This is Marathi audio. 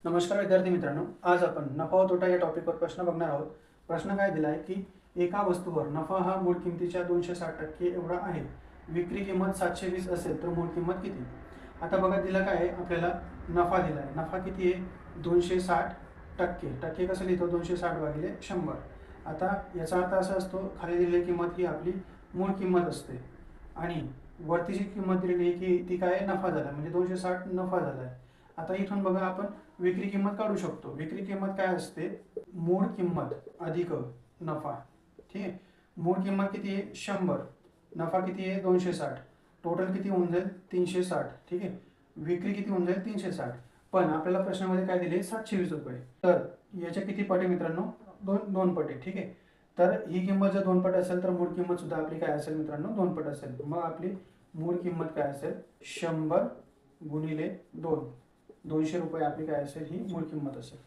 नमस्कार विद्यार्थी मित्रांनो, आज आपण नफा व तोटा या टॉपिकवर प्रश्न बघणार आहोत. प्रश्न काय दिला आहे की एका वस्तूवर नफा हा मूळ किमतीच्या 260% एवढा आहे. विक्री किंमत 720 असेल तर मूळ किंमत किती? आता बघा दिलं काय आहे आपल्याला, नफा दिला आहे. नफा किती आहे? 260%. टक्के कसं लिहितो? 260 भागिले 100. आता याचा अर्थ असा असतो, खाली दिलेली किंमत ही आपली मूळ किंमत असते आणि वरती जी किंमत दिलेली आहे की ती काय आहे? नफा झाला, म्हणजे 260 नफा झाला आहे. आता इथून बघा आपण विक्री किंमत काढू शकतो. विक्री किंमत काय असते? मूळ किंमत अधिक नफा. ठीक आहे. मूळ किंमत किती आहे? 100. नफा किती आहे? 260. टोटल किती होऊन जाईल? 360. ठीक आहे. विक्री किती होऊन जाईल? 360. पण आपल्याला प्रश्नामध्ये काय दिले? 720 रुपये. तर याच्या किती पट आहे मित्रांनो? दोन पट आहे. ठीक आहे. तर ही किंमत जर 2 पट असेल तर मूळ किंमत सुद्धा आपली काय असेल मित्रांनो? 2 पट असेल. मग आपली मूळ किंमत काय असेल? 100 गुणिले 2. 200 रुपये आपली काय असेल? ही मूळ किंमत असेल.